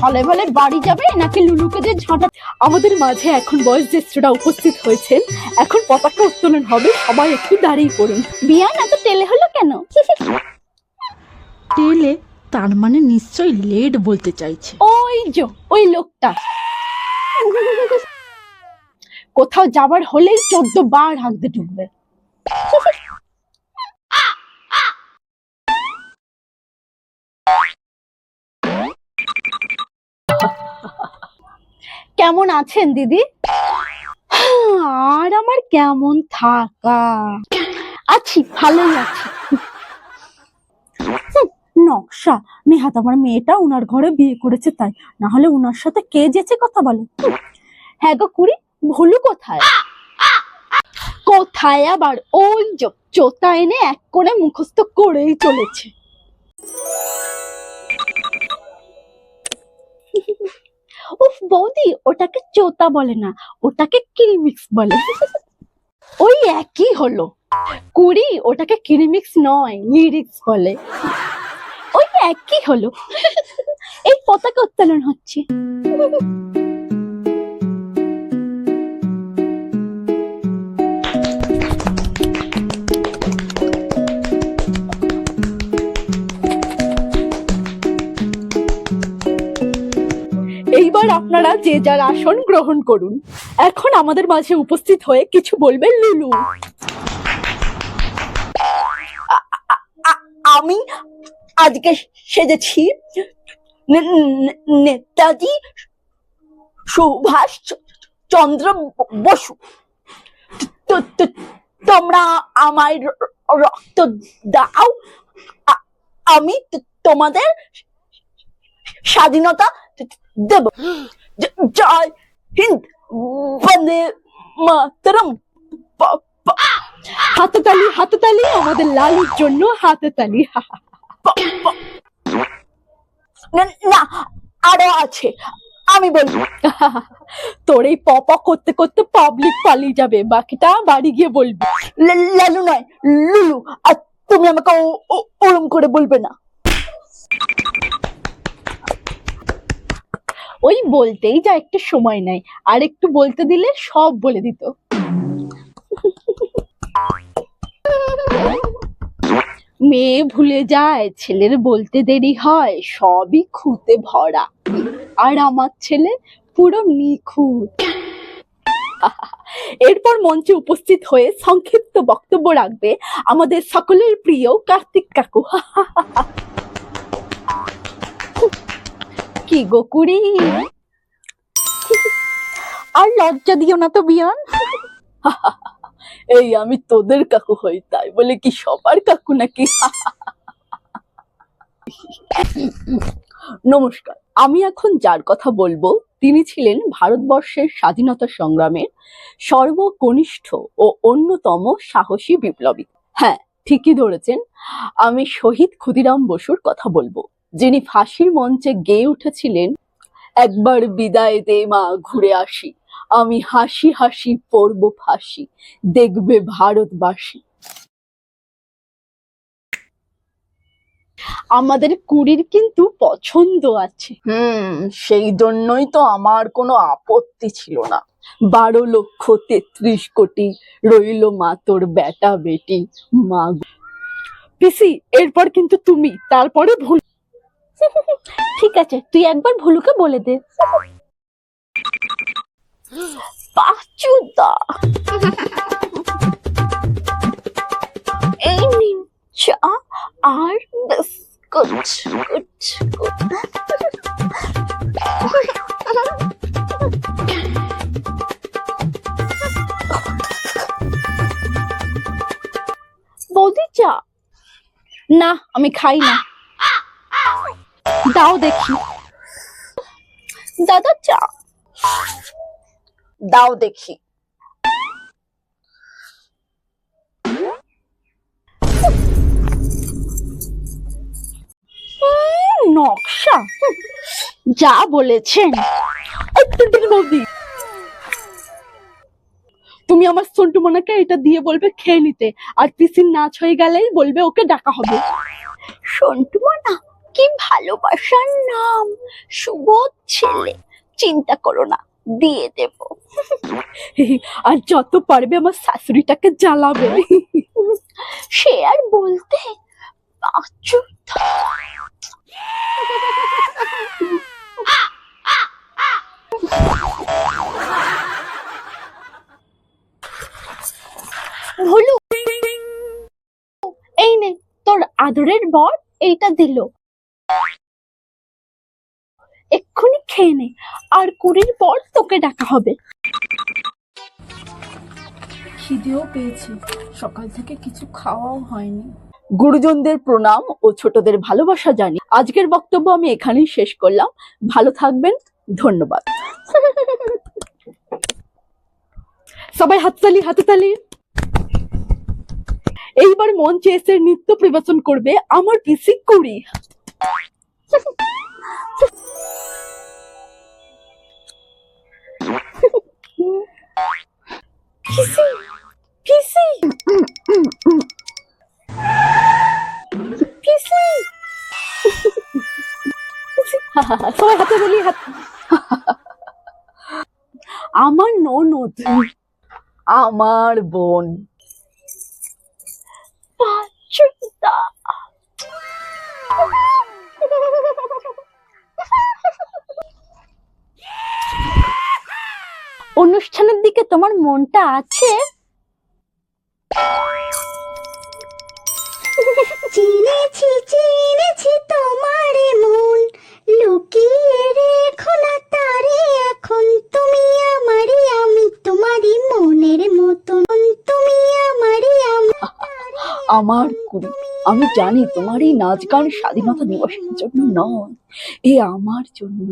ভালো ভালো বাড়ি যাবে নাকি লুলুকে যে ঝাঁটা? আমাদের মাঝে এখন বয়োজ্যেষ্ঠরা উপস্থিত হয়েছেন, এখন পতাকা উত্তোলন হবে, সবাই একটু দাঁড়িয়ে পড়ুন। বিয়ান এত টেলে হলো কেন? টেলে তার মানে নিশ্চয়ই লেট বলতে চাইছে। ওই লোকটা কোথাও যাবার হলেই 14 বার হাঁকতে ঢুকবে। কেমন আছেন দিদি? আর আমার কেমন থাকা, আছি ভালোই আছি। নকশা নেহাত আমার মেয়েটা উনার ঘরে বিয়ে করেছে তাই, না হলে উনার সাথে কে যেচে কথা বলে। হ্যাঁ গো কুড়ি, ভুলু কোথায়? কোথায় আবার ওই চোতা এনে এক করে মুখস্থ করেই চলেছে। উফ বৌদি, ওটাকে চোতা বলে না, ওটাকে কিরিমিক্স বলে। ওই একই হলো কুড়ি, ওটাকে কিরিমিক্স নয় লিরিক্স বলে, ওই একই হলো। এই পতাকা উত্তোলন হচ্ছে। এইবার আপনারা যে যার আসন গ্রহণ করুন। এখন আমাদের মাঝে উপস্থিত হয়ে কিছু বলবে লুলু। আমি আজকে সেজেছি নেতাজি সুভাষ চন্দ্র বসু। তোমরা আমায় রক্ত দাও, আমি তোমাদের স্বাধীনতা দেব। জয় হিন্দ, বন্দে মাতরম। হাততালি হাততালি আমাদের লালুর জন্য, হাততালি। না আরো আছে, আমি বলবো। তোর এই পপ করতে করতে পাবলিক পালিয়ে যাবে, বাকিটা বাড়ি গিয়ে বলবি। লালু নয় লুলু, আর তুমি আমাকে ওরম করে বলবে না। ওই বলতেই যা একটু সময় নেয়, আর একটু বলতে দিলে সব বলে দিত। মেয়ে ভুলে যায়, ছেলের বলতে দেরি হয়, সবই খুঁতে ভরা, আর আমার ছেলে পুরো নিখুঁত। এরপর মঞ্চে উপস্থিত হয়ে সংক্ষিপ্ত বক্তব্য রাখবে আমাদের সকলের প্রিয় কার্তিক কাকু। কি গো কুড়ি, আর লজ্জা দিও না তো বিয়ান। এই আমি তোদের কাকু হই, তাই বলে কি সবার কাকু নাকি? নমস্কার, আমি এখন যার কথা বলবো তিনি ছিলেন ভারতবর্ষের স্বাধীনতা সংগ্রামের সর্বকনিষ্ঠ ও অন্যতম সাহসী বিপ্লবী। হ্যাঁ, ঠিকই ধরেছেন, আমি শহীদ ক্ষুদিরাম বসুর কথা বলবো, যিনি ফাঁসির মঞ্চে গেয়ে উঠেছিলেন, একবার বিদায় দে মা ঘুরে আসি, আমি হাসি হাসি পড়ব ফাঁসি, দেখবে ভারতবাসী। আমাদের কুড়ির কিন্তু পছন্দ আছে। সেই জন্যই তো আমার কোনো আপত্তি ছিল না। 12,33,000,000 রইল মা তোর বেটা বেটি। মা পিসি, এরপর কিন্তু তুমি, তারপরে ভুল। ঠিক আছে, তুই একবার ভুলুকে বলে দে। পাচুদা, এই নিন চা আর বিস্কুট। বৌদি চা? না, আমি খাই না। দাও দেখি। দাদা চা দাও দেখি। নকশা যা বলেছেন। বৌদি, তুমি আমার সন্টু মোনাকে এটা দিয়ে বলবে খেয়ে নিতে, আর পিসির নাচ হয়ে গেলেই বলবে ওকে ডাকা হবে। সন্টু মোনা কি ভালোবাসার নাম, সুবোধ ছেলে, চিন্তা করো না, দিয়ে দেব। আর যত পারবে আমার শাশুড়িটাকে জ্বালাবে। সে আর বলতে, বাচ্চুটা। ভুলু, এই নে তোর আদরের বর, এইটা দিল, এক্ষুনি খেয়ে নে, আর 20 পর তোকে ডাকা হবে। খিদেও পেয়েছে, সকাল থেকে কিছু খাওয়াও হয়নি। গুরুজনদের প্রণাম ও ছোটদের ভালোবাসা জানি আজকের বক্তব্য আমি এখানেই শেষ করলাম। ভালো থাকবেন, ধন্যবাদ। সবাই হাততালি, হাততালি। এইবার মঞ্চে এসে নৃত্য পরিবেশন করবে আমার পিসি কুড়ি। পিসি, পিসি, পিসি। সবাই হাতে বলি, হাত। আমার ননদ, আমার বোন, বাচ্চুদা। অনুষ্ঠানের দিকে তোমার মনটা আছে? চিনেছি চিনেছি তোমার মন, লুকিয়ে রেখো না তারে এখন। তুমি আমারই, আমি তোমারই মনের মতন। তুমি আমারই, আমি আমার কুড়ি, আমি জানি তোমার এই নাচ গান স্বাধীনতা দিবসের জন্য নয়, এ আমার জন্য।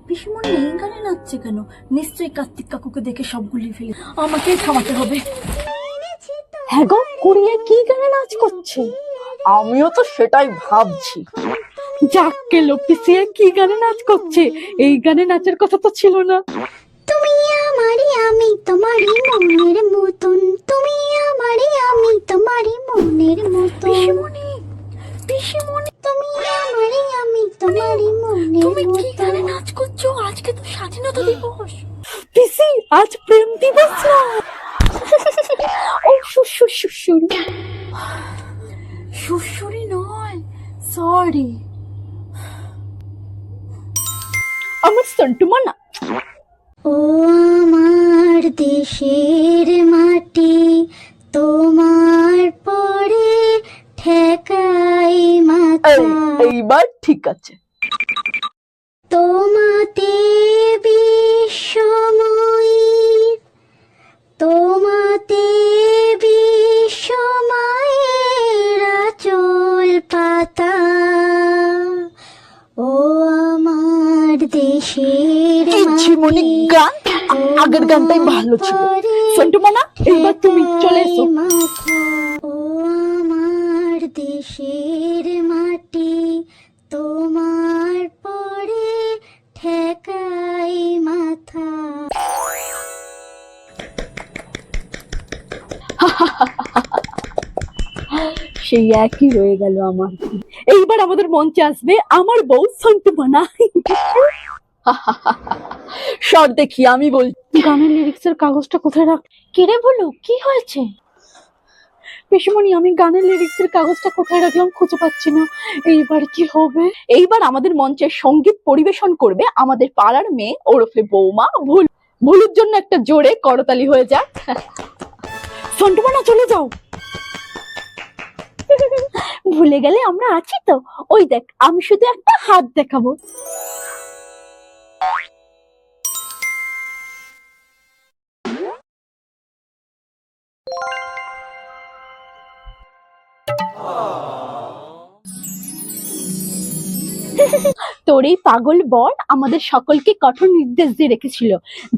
পিসিমণি এই গানে নাচছে কেন? নিশ্চয়ই কার্তিক কাকুকে দেখে সব গুলিয়ে ফেলে। আমাকেই থামাতে হবে। হ্যাঁ গো, কুড়িয়ে কি গানে নাচ করছে? আমিও তো সেটাই ভাবছি। যাক গেল, পিসিয়ে কি গানে নাচ করছে? এই গানে নাচের কথা তো ছিল না। তুমি আমারই, আমি তোমারই মনের মতন। তুমি আমারই, আমি তোমারই মনের মতন। পিসিমণি, পিসিমণি, তুমি আমারই, আমি তোমারই মনের তুমি কি গানে মতন। নাচ করছো? আজকে তো স্বাধীনতা দিবস। পিসি, আজ প্রেম দিবস না। ও শ্বশুর, শ্বশুরি নয়, সরি। আমার সন্টুমা না। ও আমার দেশের মাটি, তোমার পরে ঠেকাই মাথা। এইবার ঠিক আছে। তোমাতে বিশ্বময়ী, তোমাতে বিশ্বময়ের আঁচল পাতা। ও আমার দেশের এই ঝিমুনি গান আগের গানটাই ভালো ছিল। সন্টুমা না, এইবার তুমি চলে এসো। মাথা। ও আমার দেশের মাটি, তোমার পরে ঠেকাই মাথা। সেই একই রয়ে গেল আমার। এইবার আমাদের মঞ্চে আসবে আমার বউ সন্টুমা না। সর দেখি, আমি বলছি। গানের লিরিক্সের কাগজটা কোথায় রাখ? কিরে বলো, কি হয়েছে? পিসিমণি, আমি গানের লিরিক্সের কাগজটা কোথায় রাখলাম খুঁজে পাচ্ছি না। এইবার কি হবে? এইবার আমাদের মঞ্চে সঙ্গীত পরিবেশন করবে আমাদের পাড়ার মেয়ে ওরফে বৌমা ভুল। ভুলুর জন্য একটা জোরে করতালি হয়ে যাক। সন্টুমা না, চলে যাও। ভুলে গেলে আমরা আছি তো। ওই দেখ, আমি শুধু একটা হাত দেখাবো। তোর এই পাগল বর আমাদের সকলকে কঠোর নির্দেশ দিয়ে রেখেছিল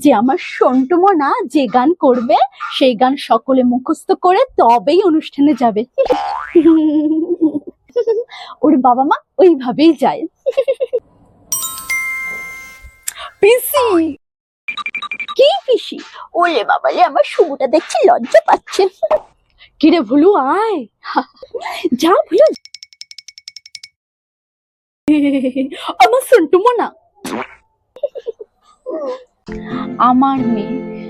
যে আমার সন্টুমনা যে গান করবে সেই গান সকলে মুখস্থ করে তবেই অনুষ্ঠানে যাবে। ওর বাবা মা ওইভাবেই যায়। পিসি, কি পিসি? ওলে বাবালে, আমার শুভটা দেখছি লজ্জা পাচ্ছে। কিরে ভুলু, আয়। যা ভুলু। আমার সন্টু মনা। আমার মেয়ে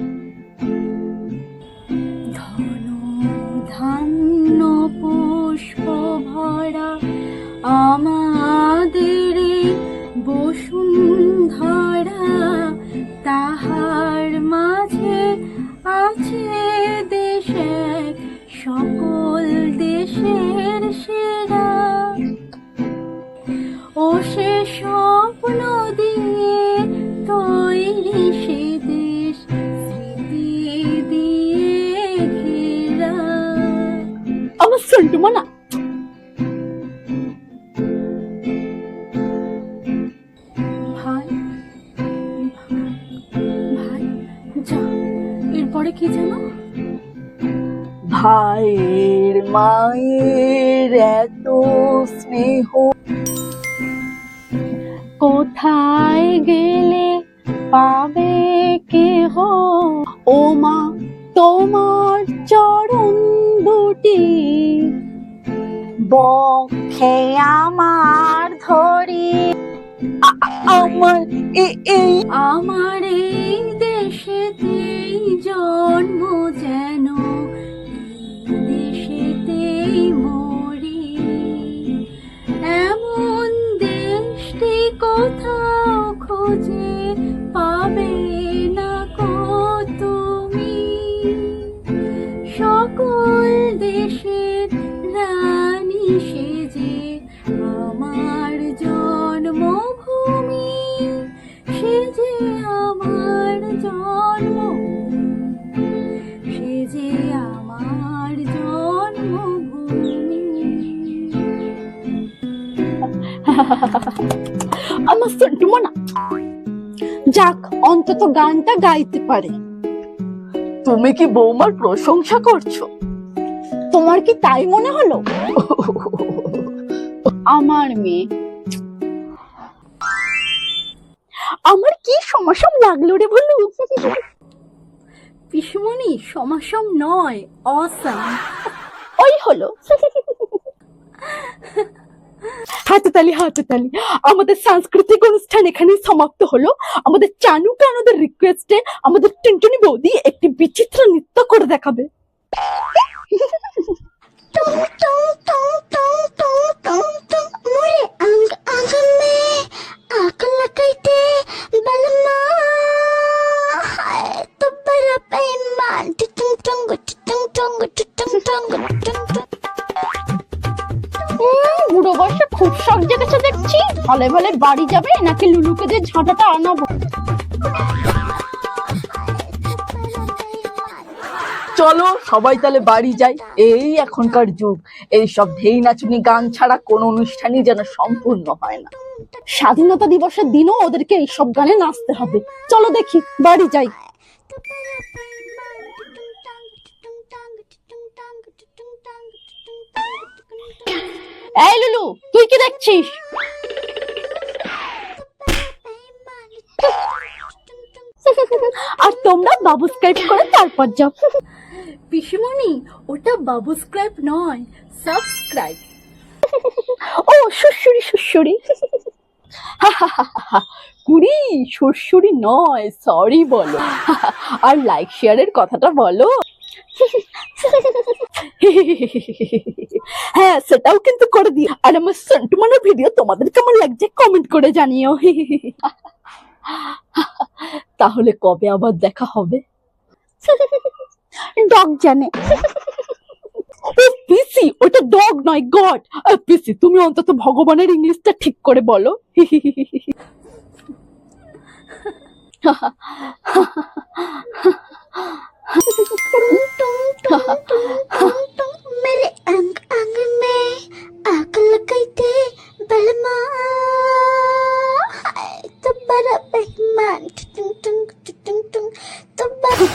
ধন ধান্য পুষ্প ভরা আমাদের বসুন্ধরা, তাহার মাঝে আছে দেশে সকল দেশের সেরা। ও সে স্বপ্ন দিয়ে তৈরি সে দেশ, স্মৃতি দিয়ে ঘেরা। আমার সন্টু মনা। ভাই ভাই যা, এরপরে কি জানো? ভাইয়ের মায়ের এত স্নেহ, কোথায় গেলে পাবে কেহ, ও মা তোমার চরণ দুটি বক্ষে আমার ধরি। আমার এই আমার এই দেশেতেই জন্ম, যেন এই দেশেতেই মরি। এমন দেশটি কোথাও খুঁজে পাবে না কো তুমি। সকল দেশের রানী সেজে আমার জন্মভূমি, সেজে আমার জন্মভূমি, সেজে আমার জন্মভূমি। আমার সন্টু মনা। যাক, অন্তত গানটা গাইতে পারে। তুমি কি বৌমার প্রশংসা করছো? তোমার কি তাই মনে হলো? আমার মেয়ে আমার কি সমাসম লাগলো রে বলু। পিসমণি, সমাসম নয়, অসাম। ওই হলো। হাততালি হাততালি। আমাদের সাংস্কৃতিক অনুষ্ঠান এখানে সমাপ্ত হলো। আমাদের চানু কানুদের রিকোয়েস্টে আমাদের টুনটুনি বৌদি একটি বিচিত্র নৃত্য করে দেখাবে। टुंग टुंग टुंग टुंग टुंग टुंग टुंग मोरे अंग अंग में आग लगाइते बलमा, हाय तो बड़ा बेईमान। टुंग टुंग टुंग टुंग टुंग टुंग टुंग। বুড়ো বয়সে খুব শখ জেগেছে দেখছি। ভালে ভালে বাড়ি যাবে নাকি লুলুকে যে ঝাঁটাটা আনাবো? চলো সবাই তাহলে বাড়ি যাই। এই এখনকার যুগ, এইসব ঢেই নাচুনি গান ছাড়া কোনো অনুষ্ঠানই যেন সম্পূর্ণ হয় না। স্বাধীনতা দিবসের দিনও ওদেরকে এইসব গানে নাচতে হবে। চলো দেখি, বাড়ি যাই। এই লুলু, তুই কি দেখছিস? আর তোমরা সাবস্ক্রাইব করে তারপর যাও। পিসমণি, ওটা বাবুস্ক্রাইব নয়, সাবস্ক্রাইব। ও সুরসুরি সুরসুরি। কুড়ি সুরসুরি নয়, সরি বলো। আর লাইক শেয়ারের কথাটা বলো। হ্যাঁ, সেটাও কিন্তু করে দিও। আর আমার সন্টু মনার ভিডিও তোমাদের কেমন লাগছে কমেন্ট করে জানিও। তাহলে কবে আবার দেখা হবে ডগ জানে। ও পিসি, ওটা ডগ নয়, গড। পিসি, তুমি অন্তত ভগবানের ইংলিশটা ঠিক করে বলো। मेरे अंग अंग में आग लगाइते बलमा, हाय तो बड़ा बेईमान। टुंग टुंग टुंग टुंग तो बड़ा